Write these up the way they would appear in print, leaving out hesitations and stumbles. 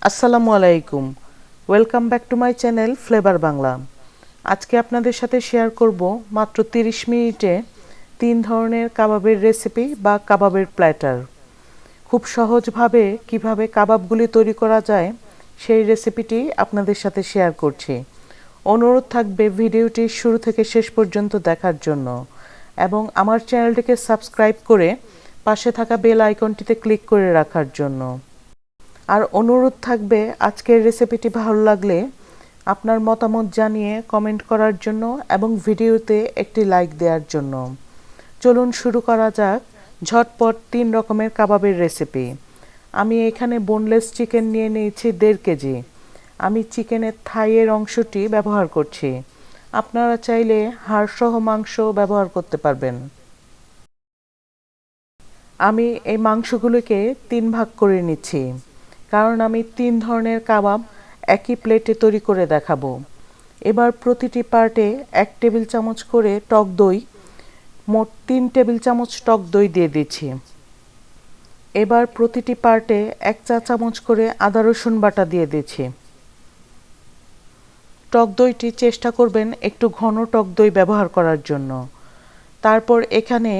আসসালামু আলাইকুম। Welcome back to my channel flavour Bangla. আজকে আপনাদের সাথে শেয়ার করব মাত্র 30 মিনিটে 3 ধরনের কাবাবের রেসিপি বা কাবাবের প্ল্যাটার। খুব সহজভাবে কিভাবে কাবাবগুলি তৈরি করা যায় সেই রেসিপিটি আপনাদের সাথে শেয়ার করছি। অনুরোধ থাকবে ভিডিওটি শুরু থেকে শেষ পর্যন্ত দেখার জন্য এবং আমার চ্যানেলটিকে সাবস্ক্রাইব করে পাশে থাকা বেল আইকনটিতে ক্লিক করে রাখার জন্য। আর অনুরোধ থাকবে আজকের রেসিপিটি ভালো লাগলে আপনার মতামত জানিয়ে কমেন্ট করার জন্য এবং ভিডিওতে একটি লাইক দেওয়ার জন্য। চলুন শুরু করা যাক ঝটপট 3 রকমের কাবাবের রেসিপি। আমি এখানে বোনলেস চিকেন নিয়ে নিয়েছি 1.5 কেজি। আমি চিকেনের থাইয়ের অংশটি ব্যবহার করছি। আপনারা চাইলে হাড়সহ মাংস ব্যবহার করতে পারবেন। আমি এই মাংসগুলোকে 3 ভাগ করে নিচ্ছি, কারণ আমি 3 ধরনের কাবাব একই প্লেটে তৈরি করে দেখাবো। এবার প্রতিটি পার্টে 1 টেবিল চামচ করে টক দই, মোট 3 টেবিল চামচ টক দই দিয়ে দিচ্ছি। এবার প্রতিটি পার্টে 1 চা চামচ করে আদা রসুন বাটা দিয়ে দিচ্ছি। টক দইটি চেষ্টা করবেন একটু ঘন টক দই ব্যবহার করার জন্য। তারপর এখানে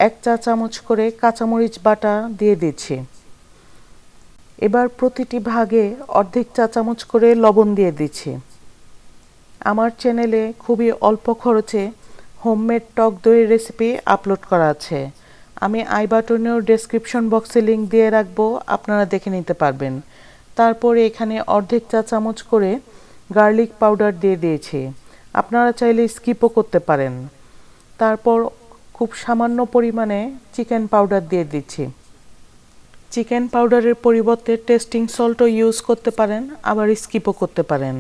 1 চা চামচ করে কাঁচামরিচ বাটা দিয়ে দিচ্ছি। এবার প্রতিটি ভাগে অর্ধেক চা চামচ করে লবণ দিয়ে দিচ্ছি। আমার চ্যানেলে খুবই অল্প খরচে হোমমেড টক দইয়ের রেসিপি আপলোড করা আছে। আমি আই বাটনেও ডেসক্রিপশন বক্সে লিংক দিয়ে রাখবো, আপনারা দেখে নিতে পারবেন। তারপরে এখানে অর্ধেক চা চামচ করে গার্লিক পাউডার দিয়ে দিয়েছি। আপনারা চাইলে স্কিপও করতে পারেন। তারপর খুব সামান্য পরিমাণে চিকেন পাউডার দিয়ে দিচ্ছি। চিকেন পাউডারের পরিবর্তে টেস্টিং সল্টও ইউজ করতে পারেন, আবার স্কিপও করতে পারেন।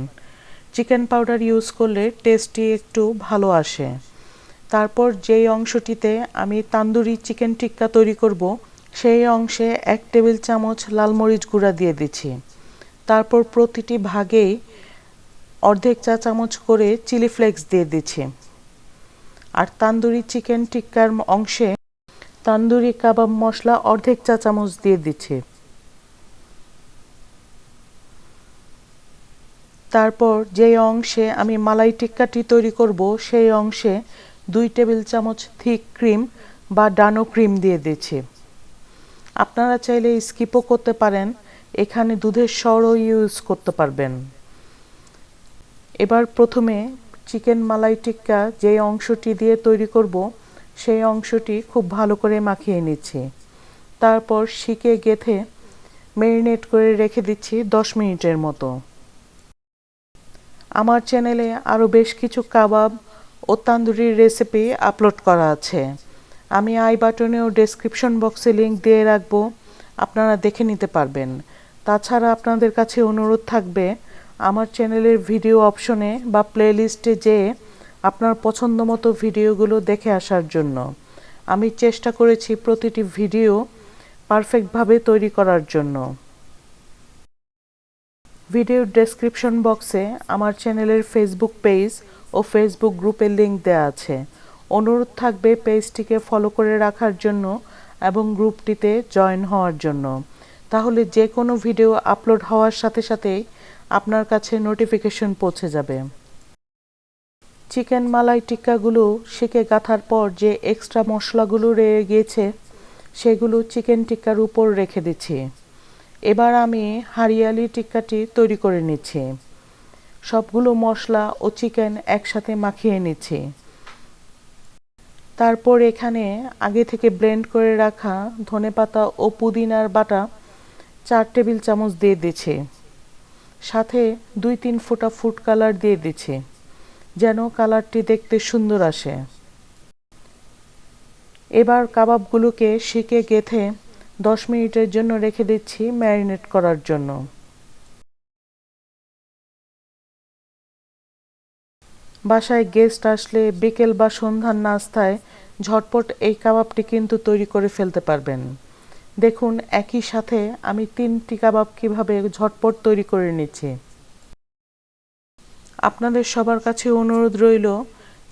চিকেন পাউডার ইউজ করলে টেস্টটি একটু ভালো আসে। তারপর যেই অংশটিতে আমি তান্দুরি চিকেন টিক্কা তৈরি করব, সেই অংশে 1 টেবিল চামচ লাল মরিচ গুঁড়া দিয়ে দিচ্ছি। তারপর প্রতিটি ভাগেই অর্ধেক চা চামচ করে চিলি ফ্লেক্স দিয়ে দিচ্ছি। আর তান্দুরি চিকেন টিক্কার অংশে তান্দুরি কাবাব মশলা অর্ধেক চা চামচ দিয়ে দিচ্ছি। তারপর যেই অংশে আমি মালাই টিক্কাটি তৈরি করব, সেই অংশে 2 টেবিল চামচ থিক ক্রিম বা ডানো ক্রিম দিয়ে দিচ্ছি। আপনারা চাইলে স্কিপও করতে পারেন, এখানে দুধের সরও ইউজ করতে পারবেন। এবার প্রথমে চিকেন মালাই টিক্কা যেই অংশটি দিয়ে তৈরি করব, সেই অংশটি খুব ভালো করে মাখিয়ে নিচ্ছি। তারপর শিকে গেঁথে ম্যারিনেট করে রেখে দিচ্ছি 10 মিনিটের মতো। আমার চ্যানেলে আরও বেশ কিছু কাবাব ও তান্দুরির রেসিপি আপলোড করা আছে। আমি আই বাটনেও ডেসক্রিপশন বক্সে লিংক দিয়ে রাখবো, আপনারা দেখে নিতে পারবেন। তাছাড়া আপনাদের কাছে অনুরোধ থাকবে আমার চ্যানেলের ভিডিও অপশনে বা প্লেলিস্টে যেয়ে আপনার পছন্দ মতো ভিডিওগুলো দেখে আসার জন্য। আমি চেষ্টা করেছি প্রতিটি ভিডিও পারফেক্টভাবে তৈরি করার জন্য। ভিডিওর ডেসক্রিপশন বক্সে আমার চ্যানেলের ফেসবুক পেজ ও ফেসবুক গ্রুপের লিংক দেওয়া আছে। অনুরোধ থাকবে পেজটিকে ফলো করে রাখার জন্য এবং গ্রুপটিতে জয়েন হওয়ার জন্য। তাহলে যে কোনো ভিডিও আপলোড হওয়ার সাথে সাথেই আপনার কাছে নোটিফিকেশন পৌঁছে যাবে। চিকেন মালাই টিক্কাগুলো শিকে গাঁথার পর যে এক্সট্রা মশলাগুলো রয়ে গিয়েছে, সেগুলো চিকেন টিক্কার উপর রেখে দিচ্ছি। এবার আমি হারিয়ালি টিক্কাটি তৈরি করে নিচ্ছি। সবগুলো মশলা ও চিকেন একসাথে মাখিয়ে নিচ্ছি। তারপর এখানে আগে থেকে ব্লেন্ড করে রাখা ধনেপাতা ও পুদিনার বাটা 4 টেবিল চামচ দিয়ে দিচ্ছি। সাথে 2-3 ফোঁটা ফুড কালার দিয়ে দিচ্ছি, যেন কালারটি দেখতে সুন্দর আসে। এবার কাবাবগুলোকে শিকে গেঁথে 10 মিনিটের জন্য রেখে দিচ্ছি ম্যারিনেট করার জন্য। বাসায় গেস্ট আসলে বিকেল বা সন্ধ্যার নাস্তায় ঝটপট এই কাবাবটি কিন্তু তৈরি করে ফেলতে পারবেন। দেখুন একই সাথে আমি 3টি কাবাব কিভাবে ঝটপট তৈরি করে নিচ্ছি। আপনাদের সবার কাছে অনুরোধ রইল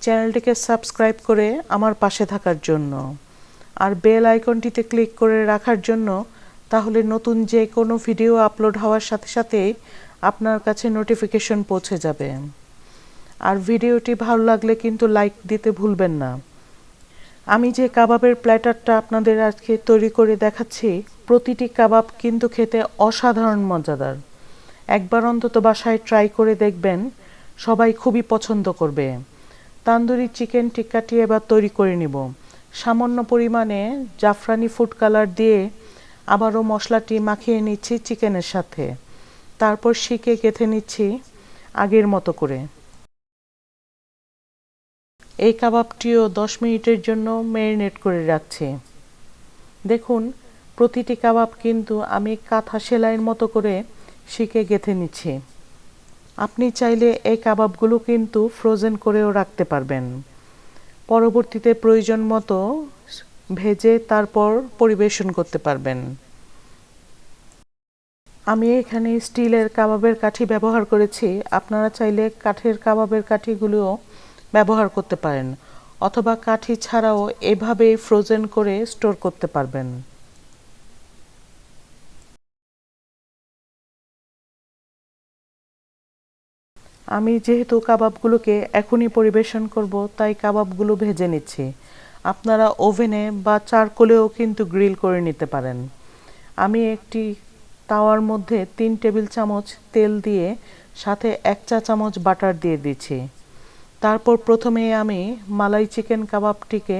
চ্যানেলটিকে সাবস্ক্রাইব করে আমার পাশে থাকার জন্য, আর বেল আইকনটিতে ক্লিক করে রাখার জন্য, তাহলে নতুন যে কোনো ভিডিও আপলোড হওয়ার সাথে সাথেই আপনার কাছে নোটিফিকেশন পৌঁছে যাবে। আর ভিডিওটি ভালো লাগলে কিন্তু লাইক দিতে ভুলবেন না। আমি যে কাবাবের প্ল্যাটারটা আপনাদের আজকে তৈরি করে দেখাচ্ছি, প্রতিটি কাবাব কিন্তু খেতে অসাধারণ মজাদার। একবার অন্তত বাসায় ট্রাই করে দেখবেন, সবাই খুবই পছন্দ করবে। তান্দুরি চিকেন টিক্কাটি এবার তৈরি করে নিব। সামান্য পরিমাণে জাফরানি ফুড কালার দিয়ে আবারও মশলাটি মাখিয়ে নিচ্ছি চিকেনের সাথে। তারপর শিকে গেঁথে নিচ্ছি আগের মতো করে। এই কাবাবটিও 10 মিনিটের জন্য ম্যারিনেট করে রাখছি। দেখুন, প্রতিটি কাবাব কিন্তু আমি কাঁথা সেলাইয়ের মতো করে শিকে গেঁথে নিচ্ছি। আপনি চাইলে এই কাবাবগুলো কিন্তু ফ্রোজেন করেও রাখতে পারবেন। পরবর্তীতে প্রয়োজন মতো ভেজে তারপর পরিবেশন করতে পারবেন। আমি এখানে স্টিলের কাবাবের কাঠি ব্যবহার করেছি। আপনারা চাইলে কাঠের কাবাবের কাঠিগুলোও ব্যবহার করতে পারেন, অথবা কাঠি ছাড়াও এভাবেই ফ্রোজেন করে স্টোর করতে পারবেন। আমি যেহেতু কাবাবগুলোকে এখনই পরিবেশন করব, তাই কাবাবগুলো ভেজে নিচ্ছি। আপনারা ওভেনে বা চারকোলেও কিন্তু গ্রিল করে নিতে পারেন। আমি একটি তাওয়ার মধ্যে 3 টেবিল চামচ তেল দিয়ে সাথে 1 চা চামচ বাটার দিয়ে দিচ্ছি। তারপর প্রথমে আমি মালাই চিকেন কাবাবটিকে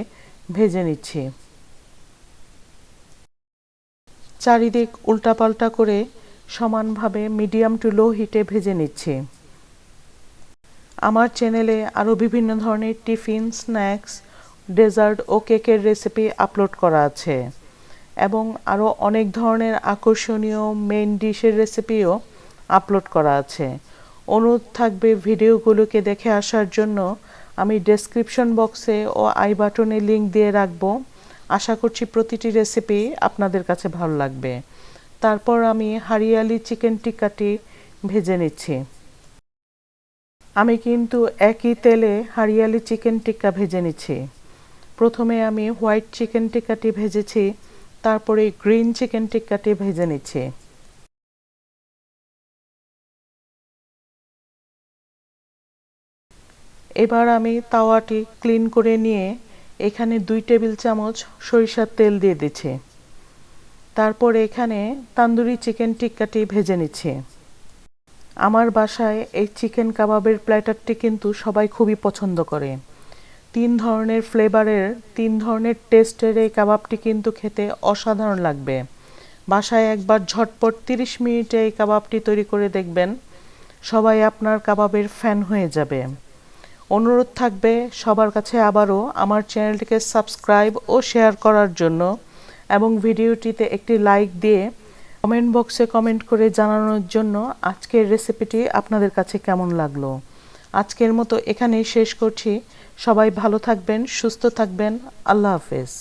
ভেজে নিচ্ছি। চারিদিক উল্টাপাল্টা করে সমানভাবে মিডিয়াম টু লো হিটে ভেজে নিচ্ছি। আমার চ্যানেলে আরও বিভিন্ন ধরনের টিফিন, স্ন্যাক্স, ডেজার্ট ও কেকের রেসিপি আপলোড করা আছে, এবং আরও অনেক ধরনের আকর্ষণীয় মেইন ডিশের রেসিপিও আপলোড করা আছে। অনুরোধ থাকবে ভিডিওগুলোকে দেখে আসার জন্য। আমি ডেসক্রিপশন বক্সে ও আই বাটনে লিংক দিয়ে রাখবো। আশা করছি প্রতিটি রেসিপি আপনাদের কাছে ভালো লাগবে। তারপর আমি হরিয়ালি চিকেন টিক্কাটি ভেজে নিচ্ছি। আমি কিন্তু একই তেলে হরিয়ালি চিকেন টিক্কা ভেজে নিচ্ছি। প্রথমে আমি হোয়াইট চিকেন টিক্কাটি ভেজেছি, তারপরে গ্রিন চিকেন টিক্কাটি ভেজে নিচ্ছি। এবার আমি তাওয়াটি ক্লিন করে নিয়ে এখানে 2 টেবিল চামচ সরিষার তেল দিয়ে দিচ্ছি। তারপর এখানে তান্দুরি চিকেন টিক্কাটি ভেজে নিচ্ছি। আমার বাসায় এই চিকেন কাবাবের প্ল্যাটারটি কিন্তু সবাই খুবই পছন্দ করে। 3 ধরনের ফ্লেভারের, 3 ধরনের টেস্টের এই কাবাবটি কিন্তু খেতে অসাধারণ লাগবে। বাসায় একবার ঝটপট 30 মিনিটে এই কাবাবটি তৈরি করে দেখবেন, সবাই আপনার কাবাবের ফ্যান হয়ে যাবে। অনুরোধ থাকবে সবার কাছে আবারও আমার চ্যানেলটিকে সাবস্ক্রাইব ও শেয়ার করার জন্য, এবং ভিডিওটিতে একটি লাইক দিয়ে কমেন্ট বক্সে কমেন্ট করে জানানোর জন্য আজকের রেসিপিটি আপনাদের কাছে কেমন লাগলো। আজকের মতো এখানেই শেষ করছি। সবাই ভালো থাকবেন, সুস্থ থাকবেন। আল্লাহ হাফেজ।